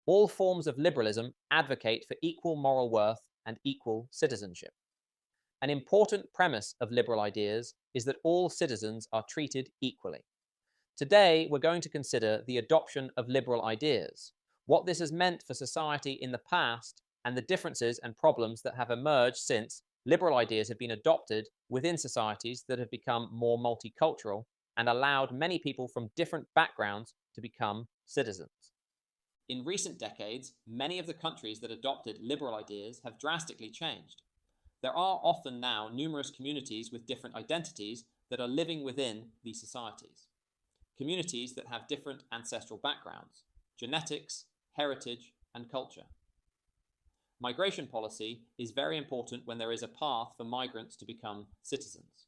All forms of liberalism advocate for equal moral worth and equal citizenship. An important premise of liberal ideas is that all citizens are treated equally. Today, we're going to consider the adoption of liberal ideas, what this has meant for society in the past, and the differences and problems that have emerged since liberal ideas have been adopted within societies that have become more multicultural and allowed many people from different backgrounds to become citizens. In recent decades, many of the countries that adopted liberal ideas have drastically changed. There are often now numerous communities with different identities that are living within these societies. Communities that have different ancestral backgrounds, genetics, heritage, and culture. Migration policy is very important when there is a path for migrants to become citizens.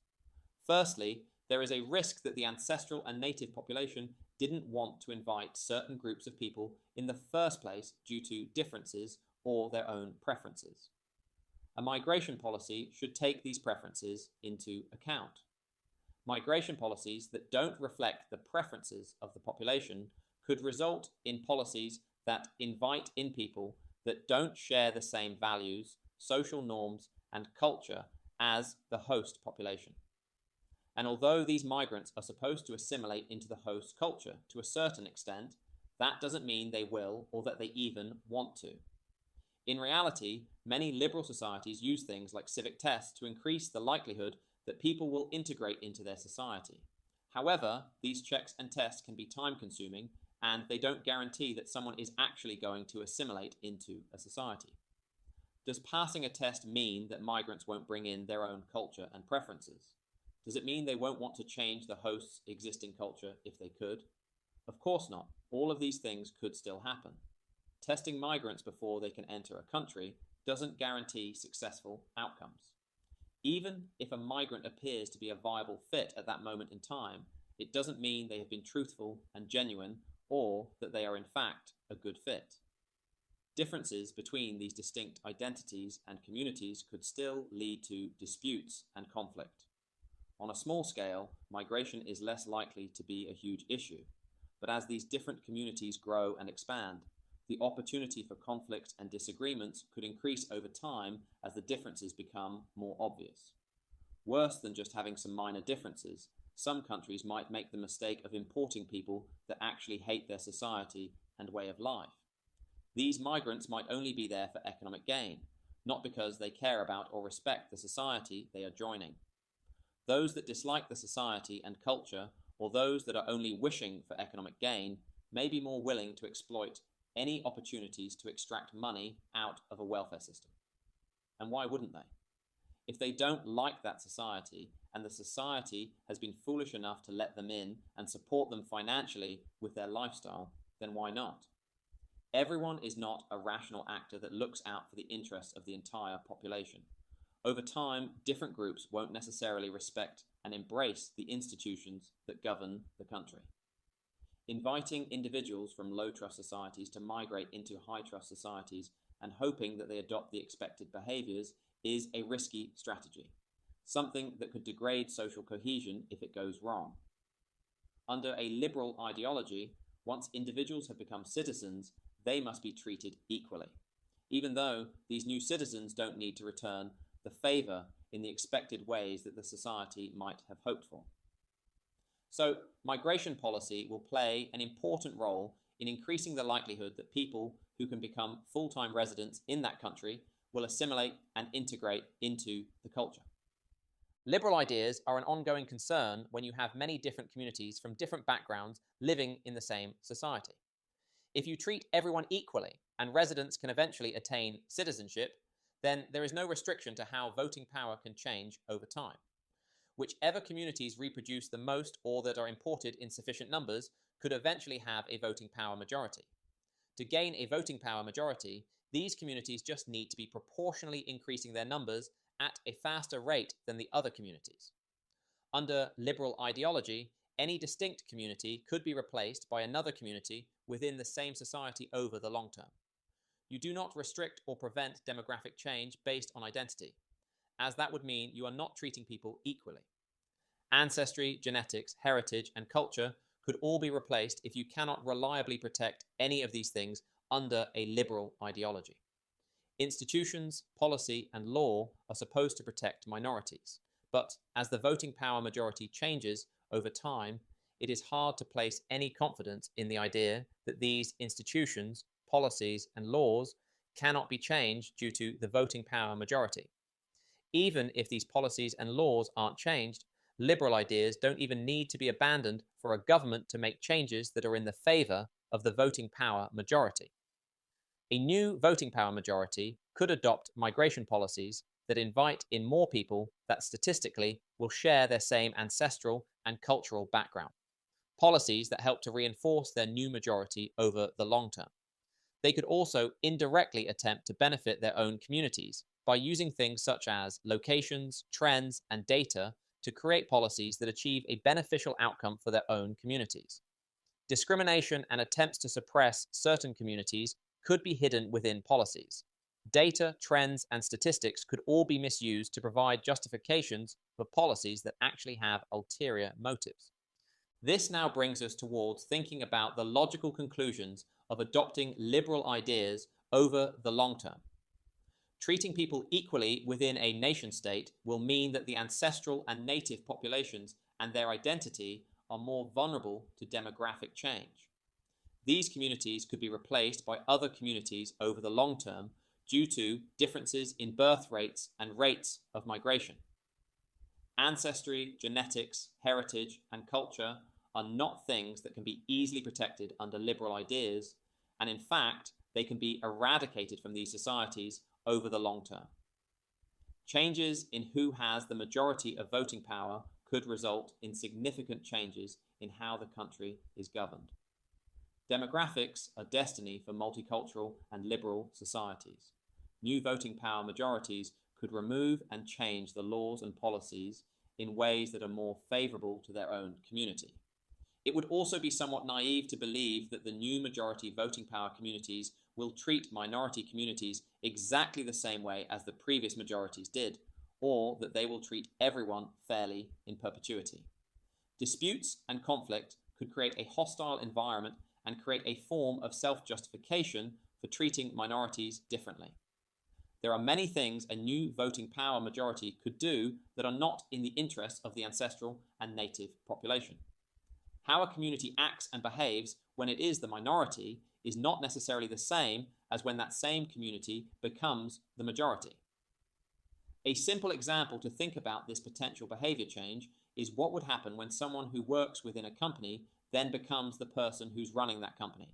Firstly, there is a risk that the ancestral and native population didn't want to invite certain groups of people in the first place due to differences or their own preferences. A migration policy should take these preferences into account. Migration policies that don't reflect the preferences of the population could result in policies that invite in people that don't share the same values, social norms, and culture as the host population. And although these migrants are supposed to assimilate into the host culture to a certain extent, that doesn't mean they will or that they even want to. In reality, many liberal societies use things like civic tests to increase the likelihood that people will integrate into their society. However, these checks and tests can be time-consuming, and they don't guarantee that someone is actually going to assimilate into a society. Does passing a test mean that migrants won't bring in their own culture and preferences? Does it mean they won't want to change the host's existing culture if they could? Of course not. All of these things could still happen. Testing migrants before they can enter a country doesn't guarantee successful outcomes. Even if a migrant appears to be a viable fit at that moment in time, it doesn't mean they have been truthful and genuine or that they are in fact a good fit. Differences between these distinct identities and communities could still lead to disputes and conflict. On a small scale, migration is less likely to be a huge issue, but as these different communities grow and expand, the opportunity for conflict and disagreements could increase over time as the differences become more obvious. Worse than just having some minor differences, some countries might make the mistake of importing people that actually hate their society and way of life. These migrants might only be there for economic gain, not because they care about or respect the society they are joining. Those that dislike the society and culture, or those that are only wishing for economic gain, may be more willing to exploit any opportunities to extract money out of a welfare system. And why wouldn't they? If they don't like that society, and the society has been foolish enough to let them in and support them financially with their lifestyle, then why not? Everyone is not a rational actor that looks out for the interests of the entire population. Over time, different groups won't necessarily respect and embrace the institutions that govern the country. Inviting individuals from low-trust societies to migrate into high-trust societies and hoping that they adopt the expected behaviors is a risky strategy, something that could degrade social cohesion if it goes wrong. Under a liberal ideology, once individuals have become citizens, they must be treated equally, even though these new citizens don't need to return the favor in the expected ways that the society might have hoped for. So, migration policy will play an important role in increasing the likelihood that people who can become full-time residents in that country will assimilate and integrate into the culture. Liberal ideas are an ongoing concern when you have many different communities from different backgrounds living in the same society. If you treat everyone equally and residents can eventually attain citizenship, then there is no restriction to how voting power can change over time. Whichever communities reproduce the most or that are imported in sufficient numbers could eventually have a voting power majority. To gain a voting power majority, these communities just need to be proportionally increasing their numbers at a faster rate than the other communities. Under liberal ideology, any distinct community could be replaced by another community within the same society over the long term. You do not restrict or prevent demographic change based on identity, as that would mean you are not treating people equally. Ancestry, genetics, heritage, and culture could all be replaced if you cannot reliably protect any of these things under a liberal ideology. Institutions, policy, and law are supposed to protect minorities, but as the voting power majority changes over time, it is hard to place any confidence in the idea that these institutions, policies, and laws cannot be changed due to the voting power majority. Even if these policies and laws aren't changed, liberal ideas don't even need to be abandoned for a government to make changes that are in the favour of the voting power majority. A new voting power majority could adopt migration policies that invite in more people that statistically will share their same ancestral and cultural background, policies that help to reinforce their new majority over the long term. They could also indirectly attempt to benefit their own communities by using things such as locations, trends, and data to create policies that achieve a beneficial outcome for their own communities. Discrimination and attempts to suppress certain communities could be hidden within policies. Data, trends, and statistics could all be misused to provide justifications for policies that actually have ulterior motives. This now brings us towards thinking about the logical conclusions of adopting liberal ideas over the long term. Treating people equally within a nation state will mean that the ancestral and native populations and their identity are more vulnerable to demographic change. These communities could be replaced by other communities over the long term due to differences in birth rates and rates of migration. Ancestry, genetics, heritage, and culture are not things that can be easily protected under liberal ideas, and in fact, they can be eradicated from these societies over the long term. Changes in who has the majority of voting power could result in significant changes in how the country is governed. Demographics are destiny for multicultural and liberal societies. New voting power majorities could remove and change the laws and policies in ways that are more favourable to their own community. It would also be somewhat naive to believe that the new majority voting power communities will treat minority communities exactly the same way as the previous majorities did, or that they will treat everyone fairly in perpetuity. Disputes and conflict could create a hostile environment and create a form of self-justification for treating minorities differently. There are many things a new voting power majority could do that are not in the interest of the ancestral and native population. How a community acts and behaves when it is the minority is not necessarily the same as when that same community becomes the majority. A simple example to think about this potential behavior change is what would happen when someone who works within a company then becomes the person who's running that company.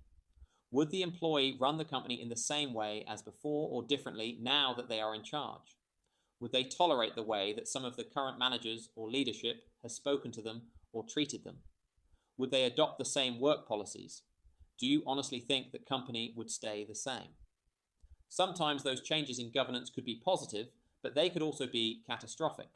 Would the employee run the company in the same way as before or differently now that they are in charge? Would they tolerate the way that some of the current managers or leadership has spoken to them or treated them? Would they adopt the same work policies? Do you honestly think that company would stay the same? Sometimes those changes in governance could be positive, but they could also be catastrophic.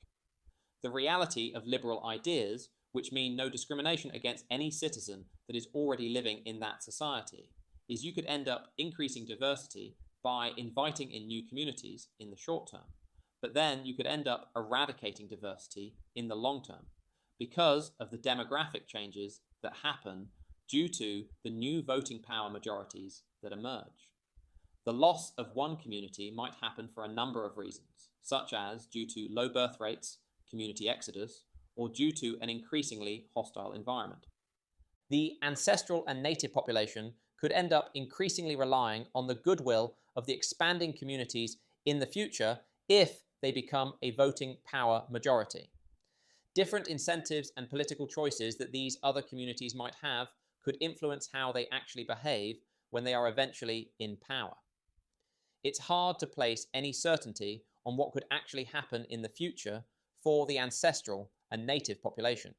The reality of liberal ideas, which mean no discrimination against any citizen that is already living in that society, is you could end up increasing diversity by inviting in new communities in the short term, but then you could end up eradicating diversity in the long term because of the demographic changes that happen due to the new voting power majorities that emerge. The loss of one community might happen for a number of reasons, such as due to low birth rates, community exodus, or due to an increasingly hostile environment. The ancestral and native population could end up increasingly relying on the goodwill of the expanding communities in the future if they become a voting power majority. Different incentives and political choices that these other communities might have could influence how they actually behave when they are eventually in power. It's hard to place any certainty on what could actually happen in the future for the ancestral and native population.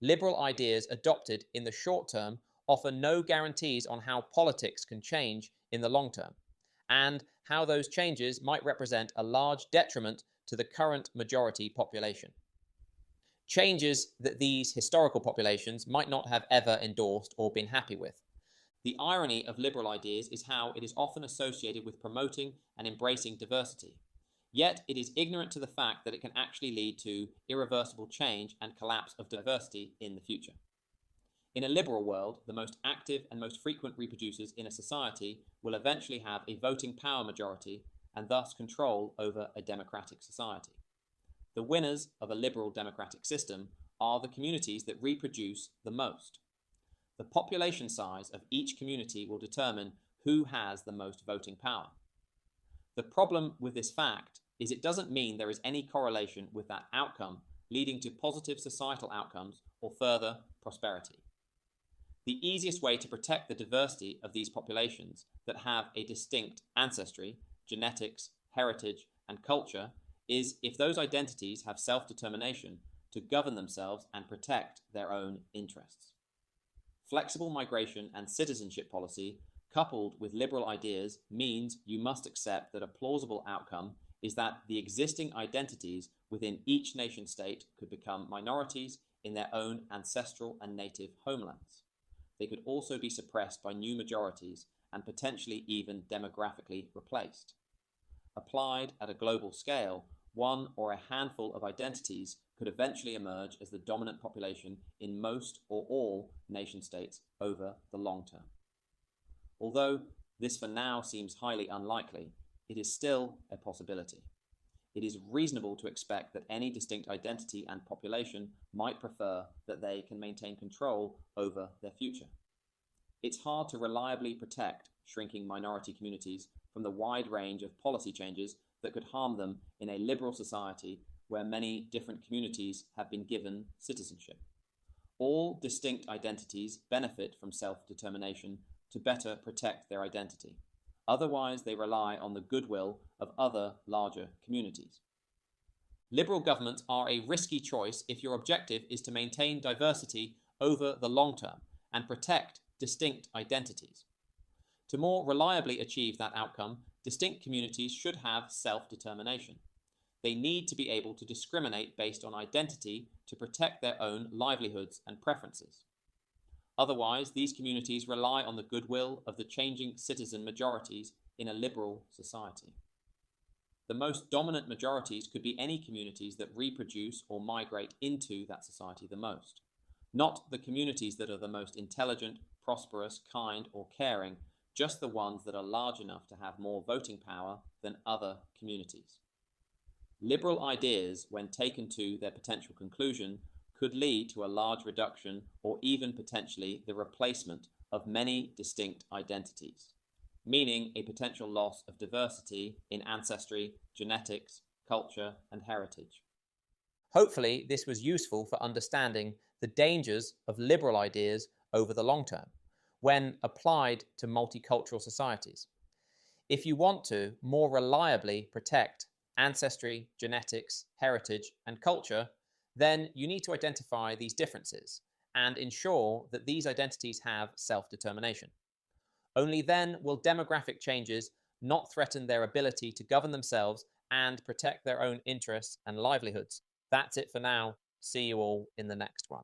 Liberal ideas adopted in the short term offer no guarantees on how politics can change in the long term, and how those changes might represent a large detriment to the current majority population. Changes that these historical populations might not have ever endorsed or been happy with. The irony of liberal ideas is how it is often associated with promoting and embracing diversity. Yet it is ignorant to the fact that it can actually lead to irreversible change and collapse of diversity in the future. In a liberal world, the most active and most frequent reproducers in a society will eventually have a voting power majority and thus control over a democratic society. The winners of a liberal democratic system are the communities that reproduce the most. The population size of each community will determine who has the most voting power. The problem with this fact is it doesn't mean there is any correlation with that outcome leading to positive societal outcomes or further prosperity. The easiest way to protect the diversity of these populations that have a distinct ancestry, genetics, heritage, and culture is if those identities have self-determination to govern themselves and protect their own interests. Flexible migration and citizenship policy, coupled with liberal ideas, means you must accept that a plausible outcome is that the existing identities within each nation state could become minorities in their own ancestral and native homelands. They could also be suppressed by new majorities and potentially even demographically replaced. Applied at a global scale, one or a handful of identities could eventually emerge as the dominant population in most or all nation states over the long term. Although this for now seems highly unlikely, it is still a possibility. It is reasonable to expect that any distinct identity and population might prefer that they can maintain control over their future. It's hard to reliably protect shrinking minority communities from the wide range of policy changes that could harm them in a liberal society where many different communities have been given citizenship. All distinct identities benefit from self-determination to better protect their identity. Otherwise, they rely on the goodwill of other larger communities. Liberal governments are a risky choice if your objective is to maintain diversity over the long term and protect distinct identities. To more reliably achieve that outcome, distinct communities should have self-determination. They need to be able to discriminate based on identity to protect their own livelihoods and preferences. Otherwise, these communities rely on the goodwill of the changing citizen majorities in a liberal society. The most dominant majorities could be any communities that reproduce or migrate into that society the most, not the communities that are the most intelligent, prosperous, kind, or caring, just the ones that are large enough to have more voting power than other communities. Liberal ideas, when taken to their potential conclusion, could lead to a large reduction or even potentially the replacement of many distinct identities, meaning a potential loss of diversity in ancestry, genetics, culture, and heritage. Hopefully, this was useful for understanding the dangers of liberal ideas over the long term when applied to multicultural societies. If you want to more reliably protect ancestry, genetics, heritage, and culture, then you need to identify these differences and ensure that these identities have self-determination. Only then will demographic changes not threaten their ability to govern themselves and protect their own interests and livelihoods. That's it for now. See you all in the next one.